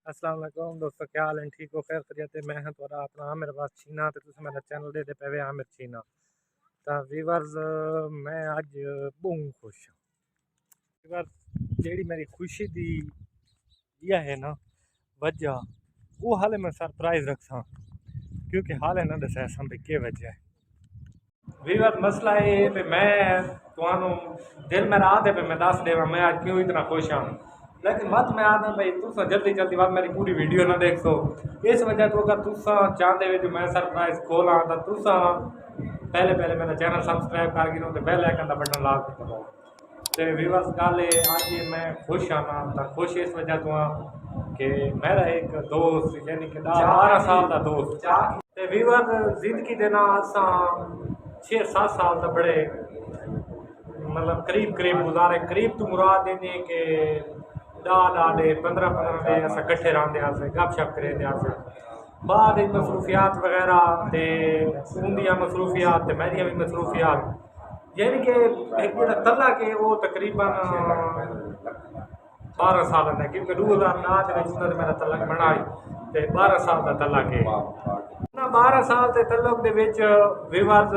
अस्सलाम वालेकुम दोस्तों, क्या हाल है? ठीक हो? खैर खैरियत है? मैं हाँ थोड़ा अपना आमिर अब्बास चीना ते तुसीं मेरा चैनल दे पे वे आमिर चीना। तो व्यूअर्स, मैं अज बहुत खुश हाँ। व्यूअर्स, जेड़ी मेरी खुशी दी यह है ना वजह, वो हाले मैं सरप्राइज रखा क्योंकि हाले ना दसा भाई के वजह है। व्यूअर्स, मसला ये है कि मैं तुहानू दिल मेरा आदे पे मैं दस देवा मैं आज क्यों इतना खुश हाँ, लेकिन मत मैं आदा भाई तुसा जल्दी जल्दी बात मेरी पूरी वीडियो ना देख सो। इस वजह तो अगर तुसा चाहते हो जो मैं सरप्राइज खोला तो तुसा पहले पहले मेरा चैनल सब्सक्राइब कर गिनो तो बेल आइकन का बटन ला के दबाओ। तो व्यूअर्स, गल आज मैं खुश हाँ ना, तो खुश इस वजह तो हाँ कि मेरा एक दोस्त यानी कि 12 साल का दोस्त तो व्यूअर्स जिंदगी देना असा 6-7 साल तो बड़े मतलब करीब करीब गुजारे। करीब तो मुराद देने के 10 15 दिन अस कट्ठे रहिंदे गप शप करेंदे बाद मसरूफियात वगैरह तो उनदियाँ मसरूफियात तो मेरिया भी मसरूफियात यानी कि एक जो तला के वो तकरीबन 12 साल का क्योंकि 2009 मेरा तलक बना तो 12 साल का तलक है। 12 साल के तलक के व्यूअर्स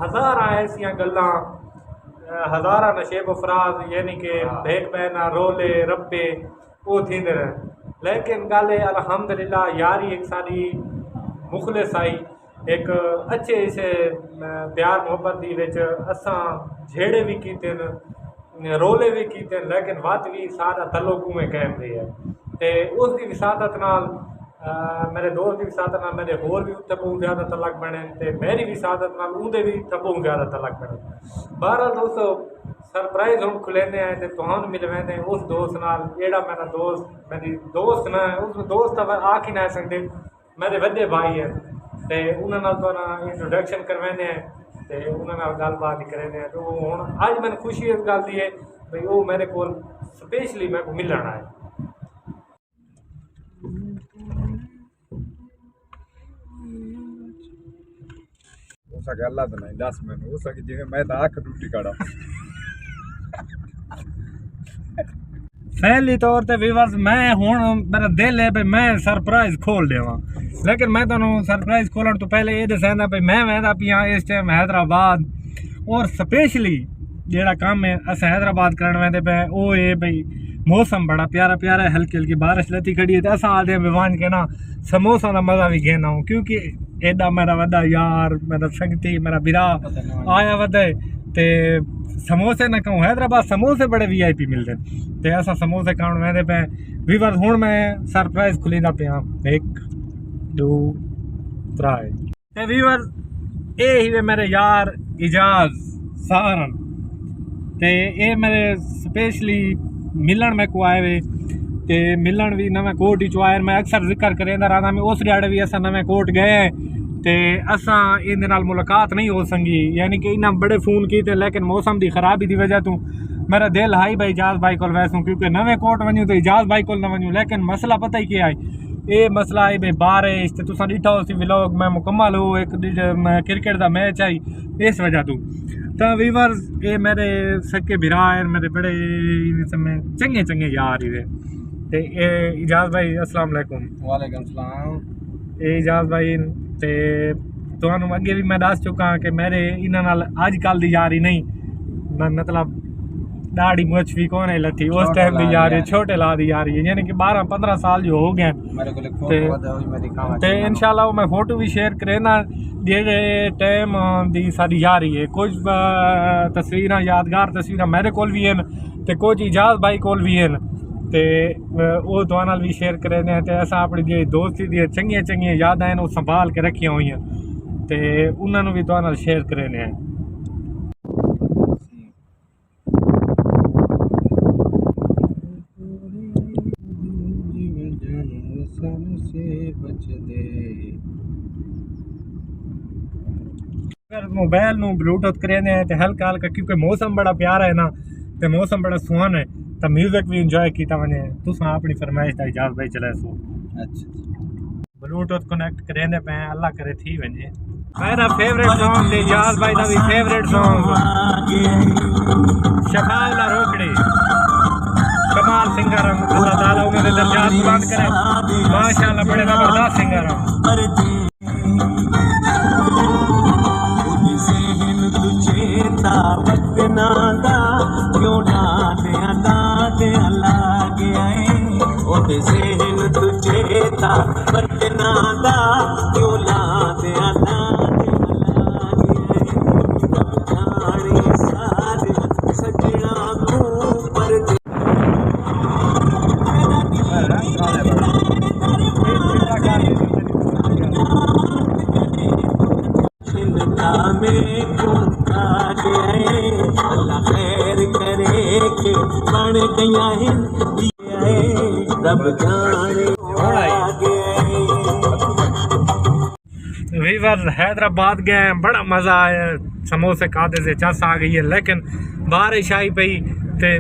हज़ार ऐसिया गल्लां हज़ारा नशेब अफराज यानी कि भेक बहना रोले रब्बे वो थींदे रहे, लेकिन गल अल्हम्दुलिल्लाह यारी एक सारी मुखलिस आई एक अच्छे इसे प्यार मोहब्बत दी विच असां झेड़े भी कीते न रोले भी कीते न, लेकिन वत भी सारा तल्लुक उवें कायम रही है। तो उसकी विसादत नाल मेरे दोस्त की विसादत नाल मेरे होर भी उत्थे बहुत ज़्यादा तलक बने तो मेरी विसादत नाल उहदे भी उत्थे बहुत ज़्यादा तलक बने। बहरहाल दोस्तों, सरप्राइज हम खुलेने आए थे तुहानू मिलवेंदे उस दोस्त नाल जेड़ा मेरा दोस्त मेरी दोस्त ना उस दोस्त आख ही ना सकते मेरे वड्डे भाई है तो उन्होंने इंट्रोडक्शन करवाने हैं तो उन्होंने गलबात ही करें। तो हुण अज मैंने खुशी इस गल की है भाई वो मेरे को स्पेशली मैं को मिलन आए। अल्लाह तो नहीं दस मैनू हो सके जिवें मैं तो अख टूटी काड़ा। पहली तौर पर व्यूअर्स मैं हुण मेरा दिल है भाई मैं सरप्राइज खोल देवां, लेकिन मैं तुहानू सरप्राइज खोलण तो पहले ये दसांदा भाई मैं वैदा पिया इस टाइम हैदराबाद और स्पेशली जेड़ा काम है अस हैदराबाद करन वेंदे पे वो है भाई मौसम बड़ा प्यारा प्यारा है, हल्की हल्की बारिश लती खड़ी है तो अस आदे भिवान के ना समोसा का मज़ा भी घेना हूँ क्योंकि एडा मेरा वड्डा यार मेरा संगती मेरा बिरा आया वदे ते समोसे ना कहूँ हैदराबाद समोसे बड़े VIP मिलते हैं तो असा समोसे खाण वेंदे पे। व्यूअर्स हुण मैं सरप्राइज खुलींदा पिया 1 2 3 ते व्यूअर्स ये ही मेरे यार इजाज सारन ते ये मेरे स्पेशली मिलन में को आए वे ते मिलन भी नवे कोट ही आए। मैं अक्सर जिक्र करेंदा रहा मैं उस ध्याड़े भी असा नवे कोट गए ते असा इहदे नाल मुलाकात नहीं हो सकी यानी कि इन्हें बड़े फोन किए लेकिन मौसम की खराबी की वजह तो मेरा दिल हाई भाई इजाज भाई को वैसूँ क्योंकि नवे कोट वनूँ तो इजाज भाई को न वनूँ, लेकिन मसला पता ही क्या है ये मसला है भाई बारिश तो तुसा डिठा उसी व्लॉग में मुकम्मल हो एक क्रिकेट का मैच आई इस वजह तो व्यूअर्स ये मेरे सक्के बिरा है मेरे बड़े चंगे चंगे यार ही ते इजाज भाई अस्सलाम वालेकुम। वालेकुम सलाम। ये इजाज भाई ते तुहानू अगे भी मैं दस चुका कि मेरे इन्हां नाल अजकल दी यारी नहीं मतलब दाढ़ी मुछ भी कौन है लथी उस टाइम दी यारी छोटे ला दी यारी है यानी कि 12-15 साल जो हो गए ते इंशाल्लाह मैं फोटो भी शेयर करेना जेड़े टाइम दी सारी यारी है। कुछ तस्वीर यादगार तस्वीर मेरे कोल भी हैं ते कुछ इजाज भाई कोल भी हैं ते वो तुहां नाल भी शेयर करेने ते असां अपनी जी दोस्ती दी चंगियां चंगियां यादां हैं वो संभाल के रखियां हुई ते उन्होंने भी तुहां नाल शेयर करेने हैं। अगर मोबाइल नू ब्लूटूथ करेने तो हल्का हल्का क्योंकि मौसम बड़ा प्यारा है ना तो मौसम बड़ा सुहाना है तो म्यूजिक भी इंजॉय किया वने तुसा अपनी फरमाइश का इजाज भाई चलाए सो। अच्छा ब्लूटूथ कनेक्ट करेंदे पे अल्लाह करे थी वने मेरा फेवरेट सॉन्ग ते इजाज भाई का भी फेवरेट सॉन्ग शफाउला रोकड़ी कमाल सिंगर हैं, अल्लाह ताला उन्हें दर्जात बुलंद करे, माशाअल्लाह बड़े जबरदस्त सिंगर हैं। वीवर हैदराबाद गए, बड़ा मज़ा आया, समोसे खाते से चस आ गई है, लेकिन बारिश आई पई ते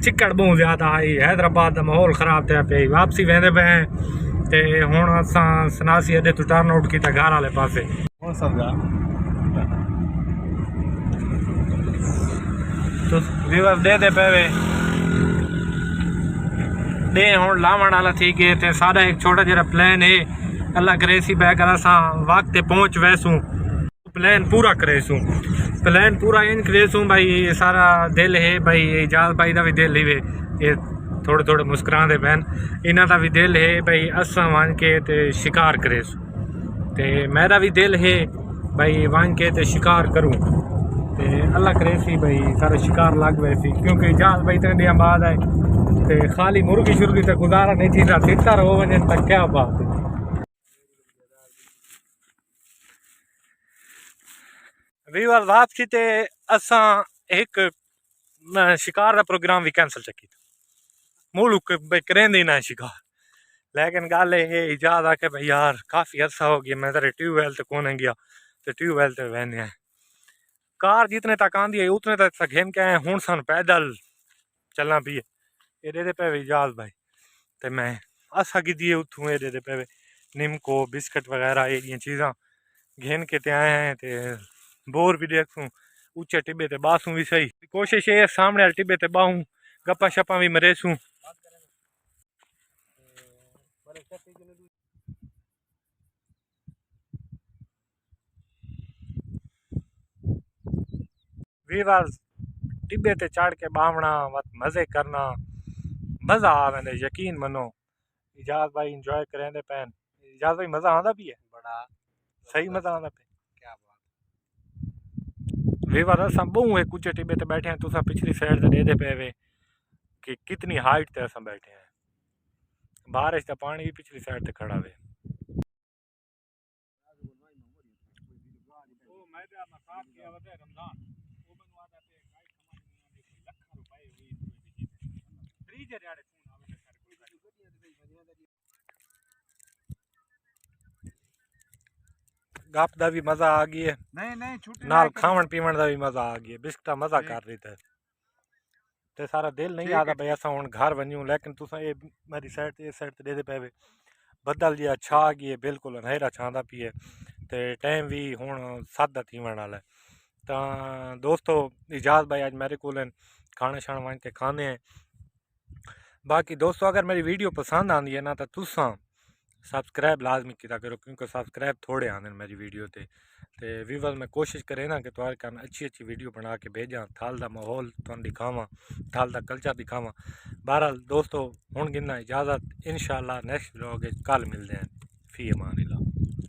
चिक्कड़ बहुत ज़्यादा आई। हैदराबाद का माहौल ख़राब था पे, वापसी वेंदे पे हैं ते हुण असां सनासी अड्डे तो टर्न आउट किया घर वाले पासे। तो वीवर दे पे वे दे हुण लावण वाला थी गए थे। सारा एक छोटा जरा प्लान है, अल्लाह करे सी बैकर असां वक्त पहुँच वैसूँ, प्लान पूरा करेसूँ, प्लान पूरा इन करेसूँ भाई। सारा दिल है भाई, इजाज़ भाई का भी दिल ही वे, ये थोड़े थोड़े मुस्कुराते पैन, इन्हों का भी दिल है भाई असां वन के ते शिकार करेसूँ, ते मेरा भी दिल है भाई वन के ते शिकार करूँ, ते अल्लाह करे सी भाई सारा शिकार लग वैसी, क्योंकि इजाज़ भाई तक दिया बाद है ते खाली मुर्गी शुर्गी तक गुजारा नहीं थी, तितर हो वजन तक क्या बात है। वीवर वापसी ते असां एक शिकार का प्रोग्राम भी कैंसल चकी, मुल्क भाई करेंदे ना शिकार, लेकिन गल ये इजाज़ आके भाई यार काफ़ी अरसा हो गया मैं तेरे ट्यूबवेल तक कौन गया, तो ट्यूबवेल तक बहने हैं, कार जितने तक आँदी है उतने तक घेन के आए, हूँ सन पैदल चलना पी ये दे पे इजाज़ भाई, तो मैं असा की दिए उतों ये दे पे निमको बिस्किट वगैरह ये चीज़ा घेन के ते आए हैं, तो बोर भी देखूँ उच्चे टिब्बे ते बासूँ भी सही, कोशिश ये सामने वाले टिब्बे ते बाहूँ गप्पा शप्पा भी मरेसूँ। वीवर टिब्बे ते चढ़ के बावना वत मज़े करना मज़ा आवे, यकीन मनो इजाज़ भाई इंजॉय करेंदे पैन, इजाज़ भाई मज़ा आंदा भी है, बड़ा सही मज़ा आंदा पे, क्या बात। वीवर असां बहु एक उच्चे टिब्बे ते बैठे हैं, तुसा पिछली साइड ते देदे पे वे कि कितनी हाइट ते असां बैठे हैं, बारिश का पानी भी पिछली साइड ते खड़ा वे। गप का भी मज़ा आ गई है, नाल खावन पीवन का भी मज़ा आ गया, बिस्किटा मज़ा कर रही थे, ते सारा दिल नहीं आता भाई असा हुण घर वन्यूं, लेकिन तुसा ये मेरी साइड ते साइड ते दे पे बदल जी छा गई है, बिल्कुल अंधेरा छांदा पी है, ते टाइम भी हुण 7 थी वन वाला है। तो दोस्तों इजाज़ भाई अज मेरे को खाना शाना वन के खाने हैं। बाकी दोस्तों अगर मेरी वीडियो पसंद आती है ना तो तुसा सब्सक्राइब लाजमी किया करो, क्योंकि सब्सक्राइब थोड़े आते हैं मेरी वीडियो ते व्यूअर्स मैं कोशिश करें ना कि तुम्हारे कारण अच्छी अच्छी वीडियो बना के भेजा, थाल का माहौल तुम दिखावा, थाल का कल्चर दिखावा। बहरहाल दोस्तों हुण गिनना इजाज़त, इंशाअल्लाह नेक्स्ट व्लॉग कल मिलते हैं।